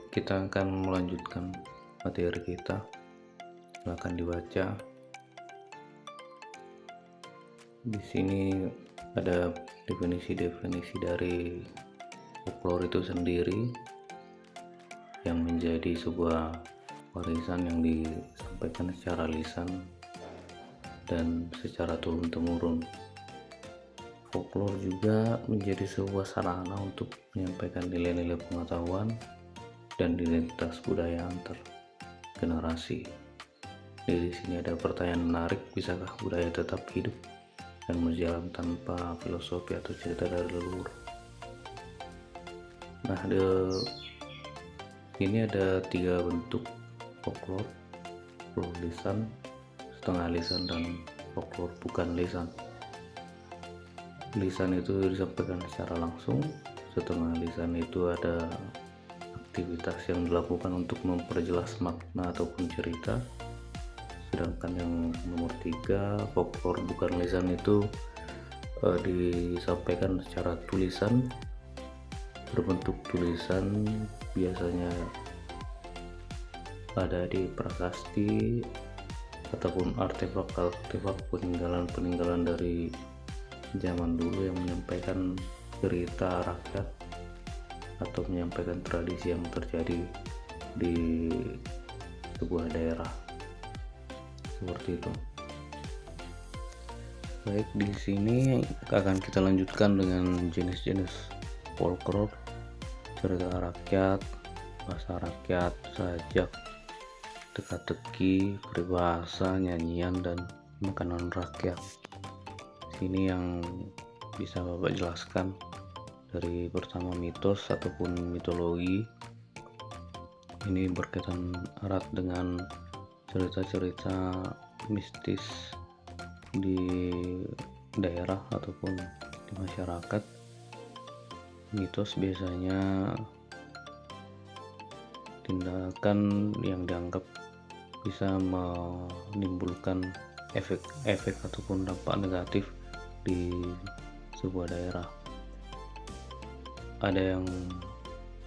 Kita akan melanjutkan materi kita. Silakan dibaca. Di sini ada definisi-definisi dari folklore itu sendiri yang menjadi sebuah warisan yang disampaikan secara lisan dan secara turun-temurun. Folklore juga menjadi sebuah sarana untuk menyampaikan nilai-nilai pengetahuan dan identitas budaya antar generasi. Di sini ada pertanyaan menarik, bisakah budaya tetap hidup dan berjalan tanpa filosofi atau cerita dari leluhur? Nah, ini ada 3 bentuk folklore: folklore lisan, setengah lisan, dan folklore bukan lisan. Lisan itu disampaikan secara langsung, setengah lisan itu ada aktivitas yang dilakukan untuk memperjelas makna ataupun cerita. Sedangkan yang nomor 3, folklore bukan lisan itu disampaikan secara tulisan, berbentuk tulisan, biasanya ada di prasasti ataupun artefak peninggalan dari zaman dulu yang menyampaikan cerita rakyat atau menyampaikan tradisi yang terjadi di sebuah daerah, seperti itu. Baik, di sini akan kita lanjutkan dengan jenis-jenis folklore: cerita rakyat, bahasa rakyat, sajak, teka-teki, peribahasa, nyanyian, dan makanan rakyat. Sini yang bisa Bapak jelaskan dari pertama mitos ataupun mitologi. Ini berkaitan erat dengan cerita-cerita mistis di daerah ataupun di masyarakat. Mitos biasanya tindakan yang dianggap bisa menimbulkan efek ataupun dampak negatif di sebuah daerah. Ada yang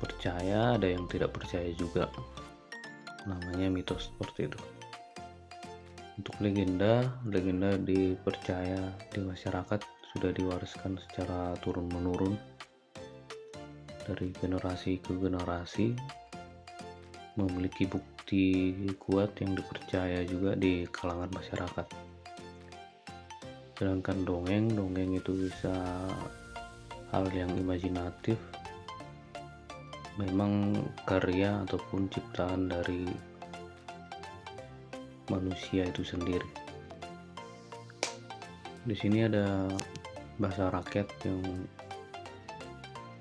percaya, ada yang tidak percaya juga, namanya mitos seperti itu. Untuk legenda dipercaya di masyarakat sudah diwariskan secara turun-menurun dari generasi ke generasi, memiliki bukti kuat yang dipercaya juga di kalangan masyarakat. Sedangkan dongeng itu bisa hal yang imajinatif, memang karya ataupun ciptaan dari manusia itu sendiri. Di sini ada bahasa rakyat yang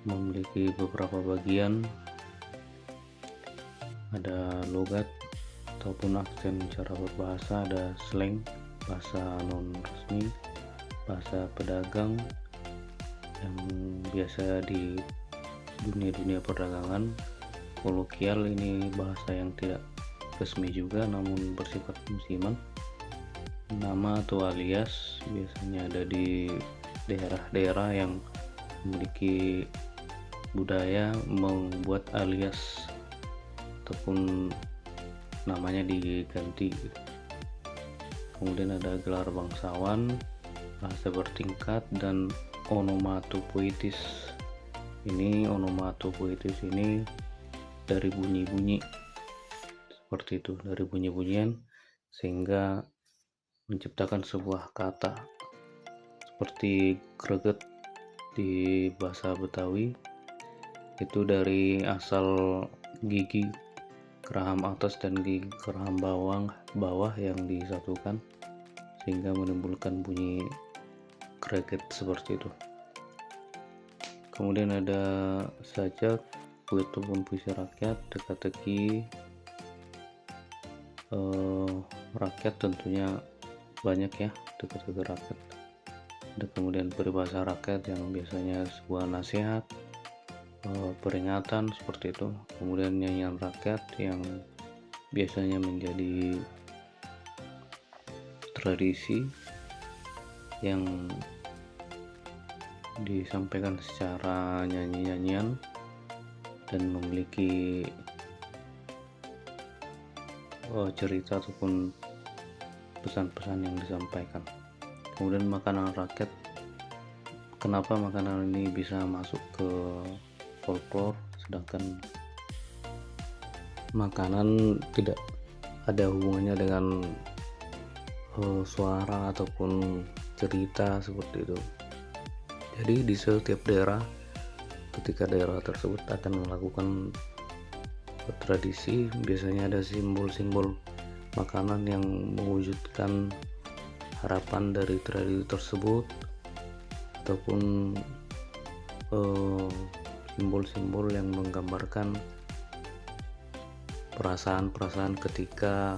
memiliki beberapa bagian, ada logat ataupun aksen cara berbahasa, ada slang, bahasa non resmi, bahasa pedagang yang biasa di dunia perdagangan. Kolokial, ini bahasa yang tidak resmi juga namun bersifat musiman. Nama atau alias biasanya ada di daerah-daerah yang memiliki budaya membuat alias ataupun namanya diganti. Kemudian ada gelar bangsawan, bahasa bertingkat, dan onomatopoetis. Ini onomatopoetis ini dari bunyi-bunyi, seperti itu, dari bunyi-bunyian sehingga menciptakan sebuah kata, seperti greget di bahasa Betawi itu dari asal gigi geraham atas dan gigi geraham bawah yang disatukan sehingga menimbulkan bunyi greget seperti itu. Kemudian ada sajak, ataupun puisi rakyat, teka-teki rakyat, tentunya banyak ya teka-teki rakyat. Ada kemudian peribahasa rakyat yang biasanya sebuah nasihat, peringatan, seperti itu. Kemudian nyanyian rakyat yang biasanya menjadi tradisi yang disampaikan secara nyanyi-nyanyian dan memiliki cerita ataupun pesan-pesan yang disampaikan. Kemudian makanan rakyat, kenapa makanan ini bisa masuk ke folklore sedangkan makanan tidak ada hubungannya dengan suara ataupun cerita seperti itu. Jadi di setiap daerah, ketika daerah tersebut akan melakukan tradisi, biasanya ada simbol-simbol makanan yang mewujudkan harapan dari tradisi tersebut, ataupun simbol-simbol yang menggambarkan perasaan-perasaan ketika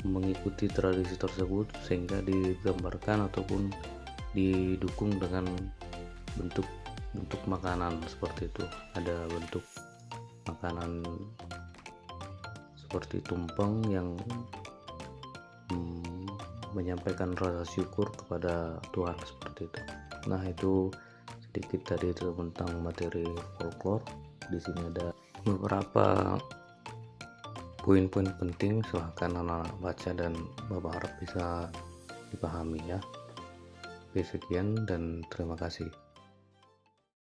mengikuti tradisi tersebut, sehingga digambarkan ataupun didukung dengan bentuk makanan seperti itu. Ada bentuk makanan seperti tumpeng yang menyampaikan rasa syukur kepada Tuhan seperti itu. Nah, itu sedikit tadi tentang materi folklore. Di sini ada beberapa poin-poin penting, silahkan anak-anak baca dan Bapak harap bisa dipahami ya. Oke, sekian dan terima kasih.